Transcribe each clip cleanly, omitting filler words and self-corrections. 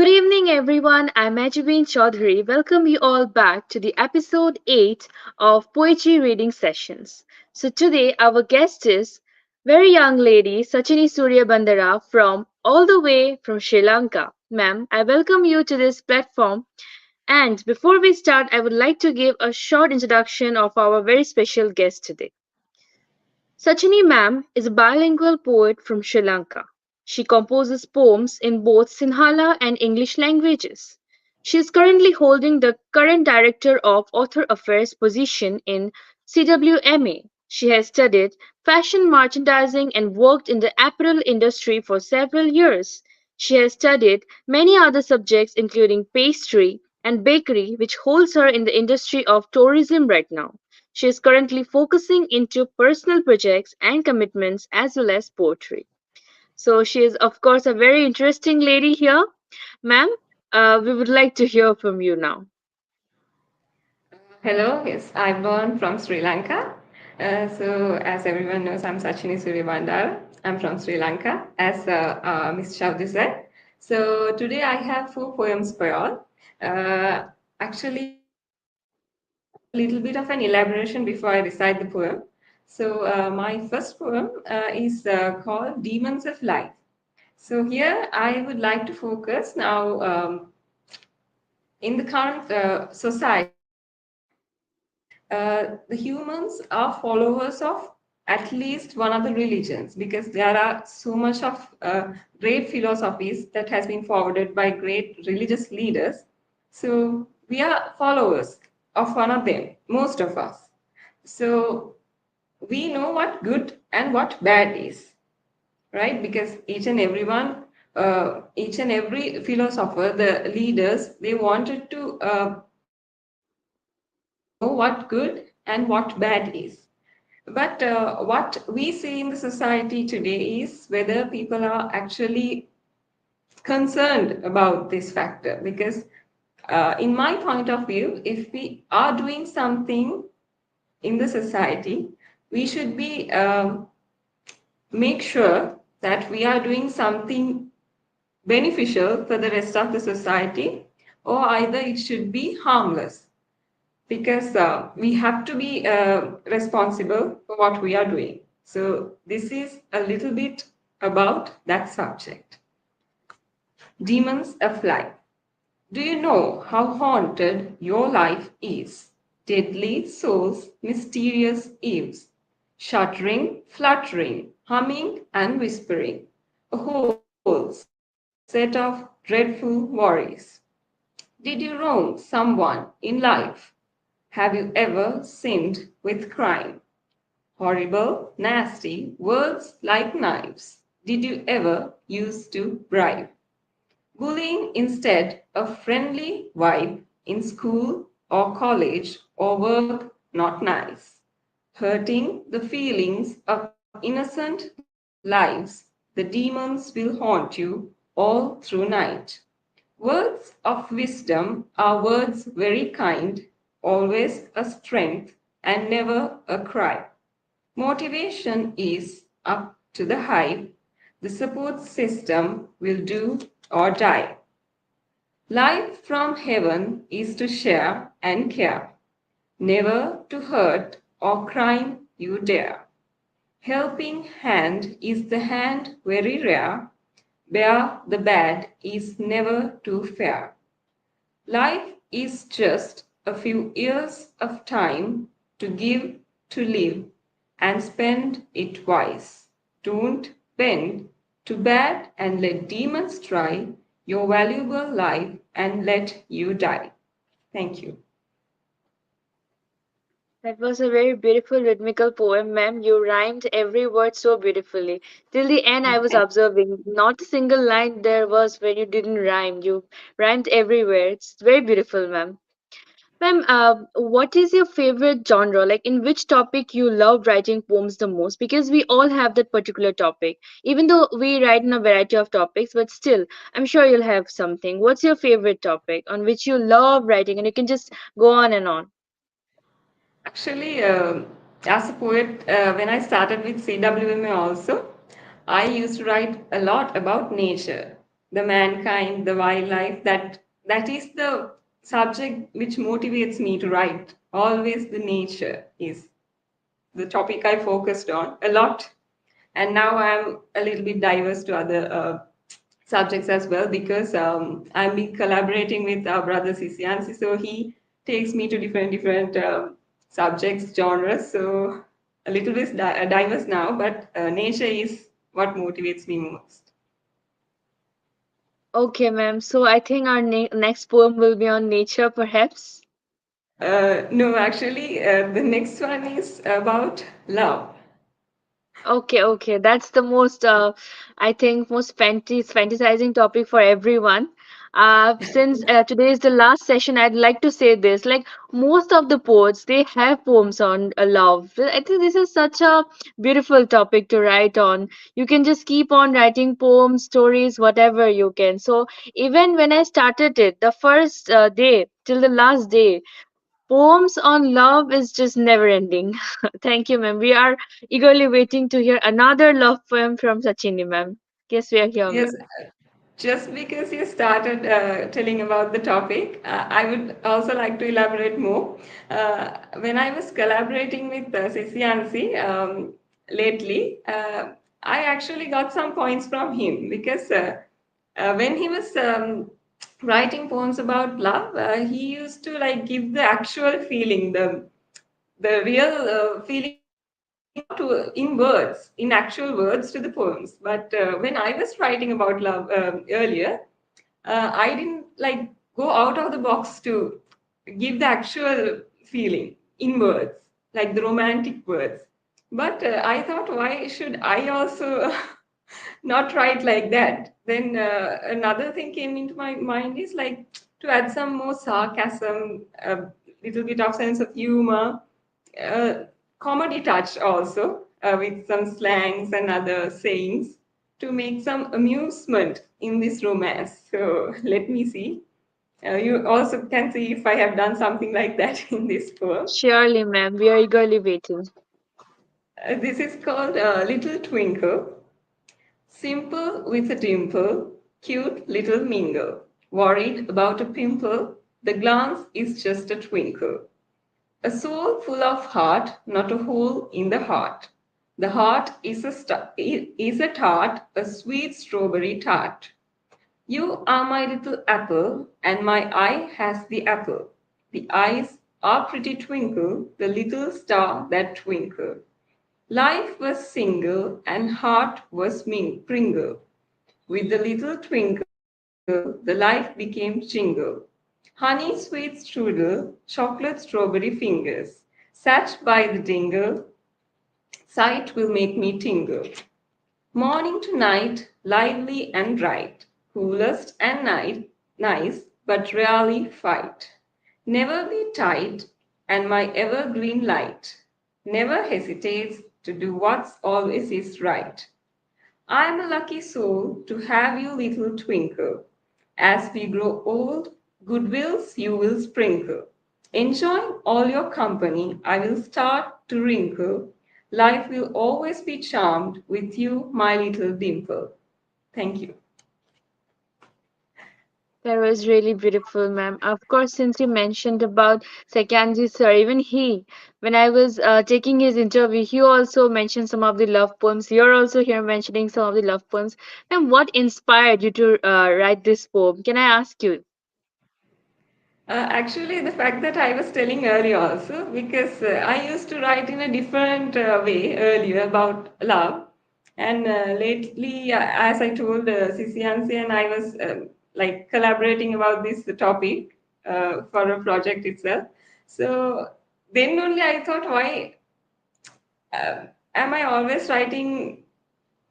Good evening, everyone. I'm Mehjabeen Choudhary. Welcome you all back to the episode 8 of Poetry Reading Sessions. So, today our guest is very young lady Sichini Bandara from all the way from Sri Lanka. Ma'am, I welcome you to this platform. And before we start, I would like to give a short introduction of our very special guest today. Sachini ma'am is a bilingual poet from Sri Lanka. She composes poems in both Sinhala and English languages. She is currently holding the current Director of Author Affairs position in CWMA. She has studied fashion merchandising and worked in the apparel industry for several years. She has studied many other subjects including pastry and bakery, which holds her in the industry of tourism right now. She is currently focusing into personal projects and commitments as well as poetry. So she is, of course, a very interesting lady here. Ma'am, we would like to hear from you now. Hello, yes, I'm born from Sri Lanka. As everyone knows, I'm Sichini Bandara. I'm from Sri Lanka, as Ms. Choudhary said. So, today I have four poems for all. Actually, a little bit of an elaboration before I recite the poem. My first poem is called Demons of Life. So, here I would like to focus now in the current society. The humans are followers of at least one of the religions because there are so much of great philosophies that has been forwarded by great religious leaders. So we are followers of one of them, most of us. So we know what good and what bad is, right? Because each and every philosopher, the leaders, they wanted to know what good and what bad is. But what we see in the society today is whether people are actually concerned about this factor. Because, in my point of view, if we are doing something in the society, we should be make sure that we are doing something beneficial for the rest of the society, or either it should be harmless because we have to be responsible for what we are doing. So, this is a little bit about that subject. Demons of life. Do you know how haunted your life is? Deadly souls, mysterious eves, shuddering, fluttering, humming, and whispering. A whole set of dreadful worries. Did you wrong someone in life? Have you ever sinned with crime? Horrible, nasty words like knives. Did you ever use to bribe? Bullying instead of friendly vibe in school or college or work, not nice. Hurting the feelings of innocent lives, the demons will haunt you all through night. Words of wisdom are words very kind, always a strength and never a cry. Motivation is up to the hype. The support system will do or die. Life from heaven is to share and care, never to hurt or crime you dare. Helping hand is the hand very rare, bear the bad is never too fair. Life is just a few years of time to give, to live, and spend it wise. Don't bend to bad and let demons try your valuable life and let you die. Thank you. That was a very beautiful rhythmical poem, ma'am. You rhymed every word so beautifully. Till the end, I was observing. Not a single line there was where you didn't rhyme. You rhymed everywhere. It's very beautiful, ma'am. Ma'am, what is your favorite genre? Like, in which topic you love writing poems the most? Because we all have that particular topic. Even though we write in a variety of topics, but still, I'm sure you'll have something. What's your favorite topic on which you love writing? And you can just go on and on. Actually, as a poet, when I started with CWMA also, I used to write a lot about nature the mankind, the wildlife. That is the subject which motivates me to write. Always the nature is the topic I focused on a lot. And now I'm a little bit diverse to other subjects as well because I'm been collaborating with our brother Sisiansi, so he takes me to different subjects, genres. So a little bit diverse now, but nature is what motivates me most. Okay, ma'am. So I think our next poem will be on nature, perhaps. No, actually, the next one is about love. Okay, okay. That's the most, I think, most fantasizing topic for everyone. Since today is the last session, I'd like to say this. Like most of the poets, they have poems on love. I think this is such a beautiful topic to write on. You can just keep on writing poems, stories, whatever you can. So even when I started it, the first day till the last day, poems on love is just never ending. Thank you, ma'am. We are eagerly waiting to hear another love poem from Sachini, ma'am. Yes, we are here, Yes, ma'am. just because you started telling about the topic, I would also like to elaborate more. When I was collaborating with Sisiansi lately, I actually got some points from him because when he was writing poems about love, he used to like give the actual feeling, the real feeling of love, not to in words, in actual words to the poems. But when I was writing about love earlier, I didn't like go out of the box to give the actual feeling in words, like the romantic words. But I thought, why should I also not write like that? Then another thing came into my mind is like to add some more sarcasm, a little bit of sense of humor, uh, comedy touch also with some slangs and other sayings to make some amusement in this romance. So let me see. You also can see if I have done something like that in this poem. Surely, ma'am. We are eagerly waiting. This is called Little Twinkle. Simple with a dimple, cute little mingle. Worried about a pimple, the glance is just a twinkle. A soul full of heart, not a hole in the heart. The heart is is a tart, a sweet strawberry tart. You are my little apple, and my eye has the apple. The eyes are pretty twinkle, the little star that twinkle. Life was single, and heart was pringle. With the little twinkle, the life became jingle. Honey sweet strudel, chocolate strawberry fingers. Sat by the dingle, sight will make me tingle. Morning to night, lively and bright, coolest and nice, but rarely fight. Never be tight, and my evergreen light. Never hesitates to do what's always is right. I'm a lucky soul to have you, little twinkle. As we grow old, goodwills you will sprinkle. Enjoying all your company, I will start to wrinkle. Life will always be charmed with you, my little dimple. Thank you. That was really beautiful, ma'am. Of course, since you mentioned about Sekanji sir, even he, when I was taking his interview, he also mentioned some of the love poems. You're also here mentioning some of the love poems. And what inspired you to write this poem? Can I ask you? Actually, the fact that I was telling earlier also, because I used to write in a different way earlier about love, and lately, as I told Sisiansi, and I was like collaborating about this topic for a project itself. So then only I thought, why am I always writing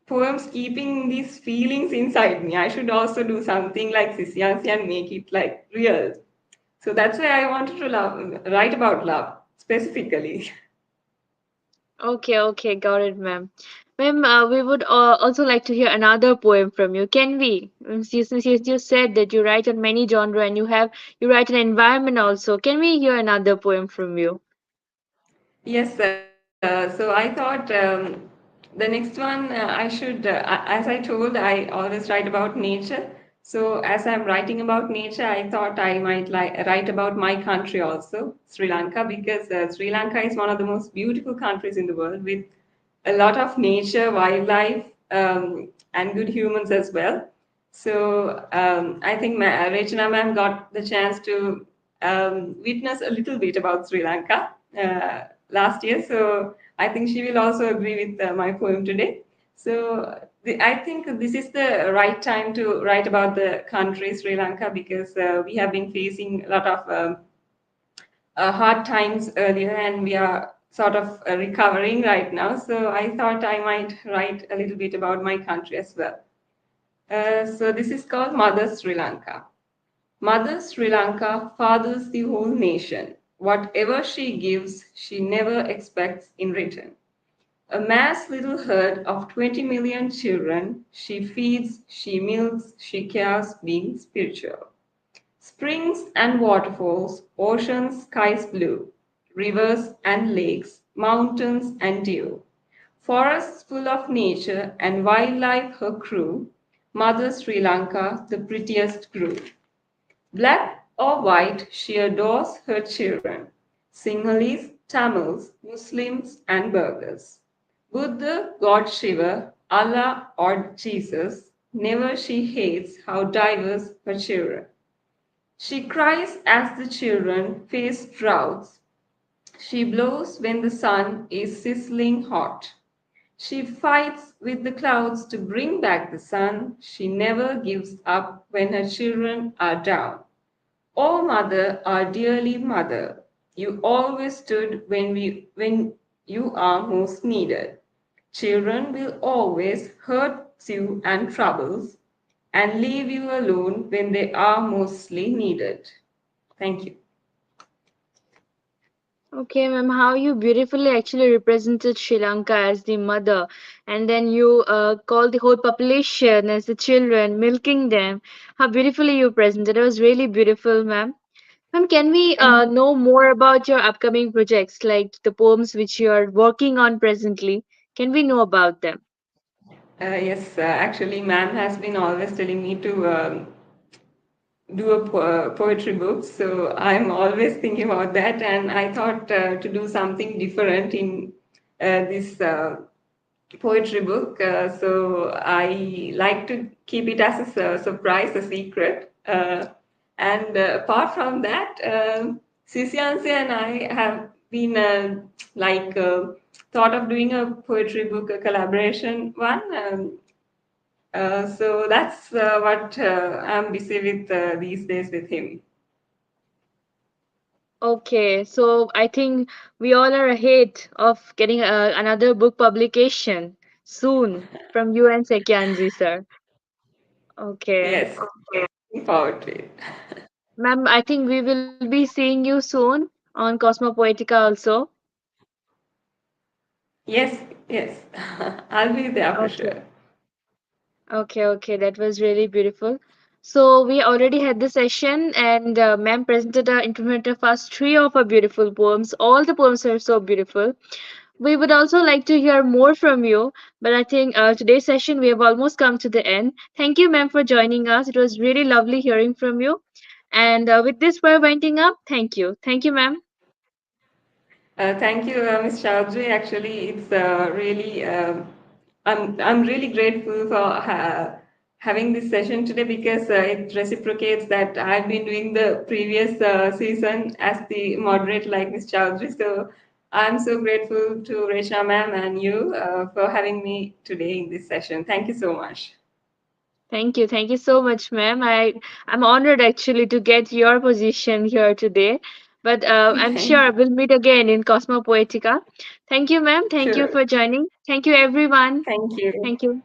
poems keeping these feelings inside me? I should also do something like Sisiansi and make it like real. So that's why I wanted to write about love specifically. Okay, okay, got it, ma'am. Ma'am, we would also like to hear another poem from you. Can we? Since you said that you write on many genre and you write an environment also. Can we hear another poem from you? Yes, so I thought the next one I should, as I told, I always write about nature. So, as I'm writing about nature, I thought I might write about my country also, Sri Lanka, because Sri Lanka is one of the most beautiful countries in the world with a lot of nature, wildlife, and good humans as well. So, I think Rachana ma'am got the chance to witness a little bit about Sri Lanka last year. So, I think she will also agree with my poem today. So I think this is the right time to write about the country Sri Lanka because we have been facing a lot of hard times earlier and we are sort of recovering right now. So I thought I might write a little bit about my country as well. So this is called Mother Sri Lanka. Mother Sri Lanka fathers the whole nation. Whatever she gives, she never expects in return. A mass little herd of 20 million children, she feeds, she milks, she cares, being spiritual. Springs and waterfalls, oceans, skies blue, rivers and lakes, mountains and dew, forests full of nature and wildlife her crew, Mother Sri Lanka the prettiest grew. Black or white, she adores her children, Sinhalese, Tamils, Muslims, and Burghers. Buddha, God Shiva, Allah, or Jesus, never she hates how diverse her children. She cries as the children face droughts. She blows when the sun is sizzling hot. She fights with the clouds to bring back the sun. She never gives up when her children are down. Oh mother, our dearly mother, you always stood when you are most needed. Children will always hurt you and troubles and leave you alone when they are mostly needed. Thank you. Okay, ma'am, how you beautifully actually represented Sri Lanka as the mother, and then you call the whole population as the children, milking them. How beautifully you presented. It was really beautiful, ma'am. Ma'am, can we Thank you. know more about your upcoming projects, like the poems which you are working on presently? Can we know about them? Yes, actually, ma'am has been always telling me to do a poetry book. So I'm always thinking about that, and I thought to do something different in this poetry book. So I like to keep it as a surprise, a secret. And apart from that, Sisianse and I have been thought of doing a poetry book, a collaboration one. So that's what I'm busy with these days with him. Okay, so I think we all are ahead of getting another book publication soon from you and Sekyanji, sir. Okay. Yes, looking forward to it. Ma'am, I think we will be seeing you soon on Cosmo Poetica also. Yes, yes, I'll be there for Okay. sure. Okay, that was really beautiful. So we already had the session, and ma'am presented in front of us three of her beautiful poems. All the poems are so beautiful. We would also like to hear more from you, but I think today's session we have almost come to the end. Thank you, ma'am, for joining us. It was really lovely hearing from you. And with this, we're winding up. Thank you. Thank you, ma'am. Thank you, Ms. Chaudhary. Actually, it's really I'm really grateful for having this session today because it reciprocates that I've been doing the previous season as the moderator, like Ms. Chaudhary. So I'm so grateful to Resha ma'am and you for having me today in this session. Thank you so much. Thank you so much, ma'am. I'm honored actually to get your position here today. But I'm Thank sure you. we'll meet again in Cosmo Poetica. Thank you, ma'am. Thank you Sure. for joining. Thank you, everyone. Thank you. Thank you.